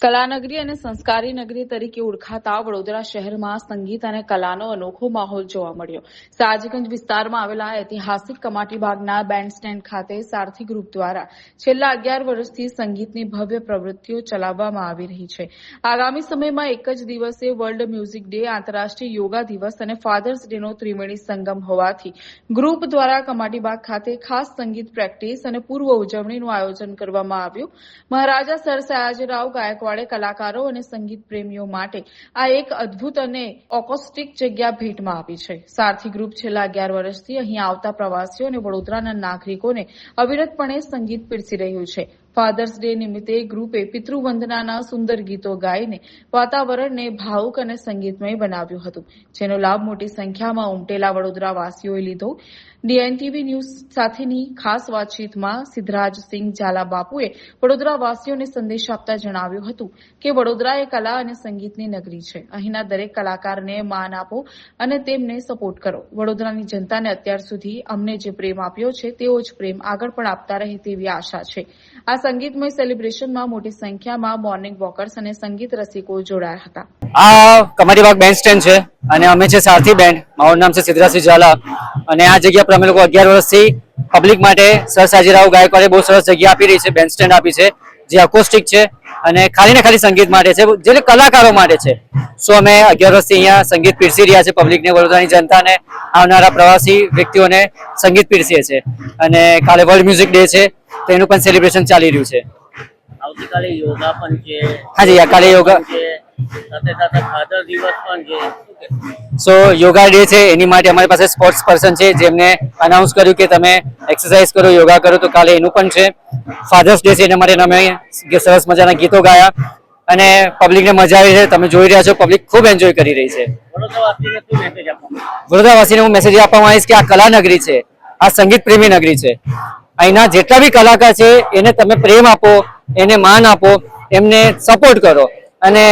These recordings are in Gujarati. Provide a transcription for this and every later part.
કલાનગરી અને સંસ્કારી નગરી તરીકે ઓળખાતા વડોદરા શહેરમાં સંગીત અને કલાનો અનોખો માહોલ જોવા મળ્યો. સાજગંજ વિસ્તારમાં આવેલા ઐતિહાસિક કમાટીબાગના બેન્ડ સ્ટેન્ડ ખાતે સારથી ગ્રુપ દ્વારા છેલ્લા 11 વર્ષથી સંગીતની ભવ્ય પ્રવૃત્તિઓ ચલાવવામાં આવી રહી છે. આગામી સમયમાં એક જ દિવસે વર્લ્ડ મ્યુઝિક ડે, આંતરરાષ્ટ્રીય યોગા દિવસ અને ફાધર્સ ડેનો ત્રિવેણી સંગમ હોવાથી ગ્રુપ દ્વારા કમાટીબાગ ખાતે ખાસ સંગીત પ્રેક્ટિસ અને પૂર્વ ઉજવણીનું આયોજન કરવામાં આવ્યું. મહારાજા સર સયાજીરાવ ગાયકવાડ કલાકારો અને સંગીત પ્રેમીઓ માટે આ એક અદ્ભુત અને ઓકોસ્ટિક જગ્યા ભેટમાં આવી છે. સારથી ગ્રુપ છેલ્લા 11 વર્ષથી અહીં આવતા પ્રવાસીઓ અને વડોદરાના નાગરિકોને અવિરતપણે સંગીત પીરસી રહ્યું છે. ફાધર્સ ડે નિમિત્તે ગ્રુપે પિતૃવંદનાના સુંદર ગીતો ગાઈને વાતાવરણને ભાવુક અને સંગીતમય બનાવ્યું હતું, જેનો લાભ મોટી સંખ્યામાં ઉમટેલા વડોદરાવાસીઓએ લીધો. ડીએનટીવી ન્યૂઝ સાથેની ખાસ વાતચીતમાં સિદ્ધરાજસિંહ ઝાલા બાપુએ વડોદરાવાસીઓને સંદેશ આપતા જણાવ્યું હતું કે વડોદરા એ કલા અને સંગીતની નગરી છે. અહીંના દરેક કલાકારને માન આપો અને તેમને સપોર્ટ કરો. વડોદરાની જનતાને અત્યાર સુધી અમને જે પ્રેમ આપ્યો છે તેવો જ પ્રેમ આગળ પણ આપતા રહે તેવી આશા છે. આ સંગીતમય સેલિબ્રેશનમાં મોટી સંખ્યામાં મોર્નિંગ વોકર્સ અને સંગીત રસિકો જોડાયા હતા. આ કમાટીબાગ બેન્ડ સ્ટેન્ડ છે અને અમે છે સારથી બેન્ડ. મારું નામ છે સિદ્ધરાજસિંહ ઝાલા અને આ જગ્યા પર અમે લોકો 11 વર્ષથી પબ્લિક માટે સર સયાજીરાવ ગાયકવાડે બહુ સરસ જગ્યા આપી રહી છે, બેન્ડ સ્ટેન્ડ આપી છે, જે અકોસ્ટિક છે અને ખાલી ને ખાલી સંગીત માટે છે, જે કલાકારો માટે છે. સો અમે 11 વર્ષથી અહીંયા સંગીત પીરસી રહ્યા છે પબ્લિકને, વડોદરાની જનતાને, આવનારા પ્રવાસી વ્યક્તિઓને સંગીત પીરસીએ છીએ. અને કાલે વર્લ્ડ મ્યુઝિક ડે છે તો એનું પણ સેલિબ્રેશન ચાલી રહ્યું છે. આવતીકાલે યોગા પણ છે. હાજી, કાલે યોગા, સાથે સાથે ફાધર દિવસ પણ છે. સો યોગા ડે છે એની માટે અમારી પાસે સ્પોર્ટ્સ પર્સન છે જેમને અનાઉન્સ કર્યું કે તમે એક્સરસાઇઝ કરો, યોગા કરો, તો કાલે એનું પણ છે. ફાધર્સ ડે છે એના માટે અમે સરસ મજાના ગીતો ગાયા અને પબ્લિકને મજા આવી છે. તમે જોઈ રહ્યા છો, પબ્લિક ખૂબ એન્જોય કરી રહી છે. વડોદરાવાસીને હું મેસેજ આપવા માંગીશ કે આ કલાનગરી છે, આ સંગીત પ્રેમી નગરી છે. અહીંના જેટલા બી કલાકાર છે એને તમે પ્રેમ આપો, એને માન આપો, એમને સપોર્ટ કરો અને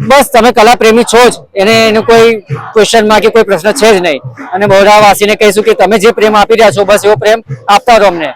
બસ તમે કલા પ્રેમી છો જ, એનું કોઈ ક્વેશ્ચનમાં કે કોઈ પ્રશ્ન છે જ નહીં. અને વડોદરાવાસીને કહીશું કે તમે જે પ્રેમ આપી રહ્યા છો બસ એવો પ્રેમ આપતા રહો અમને.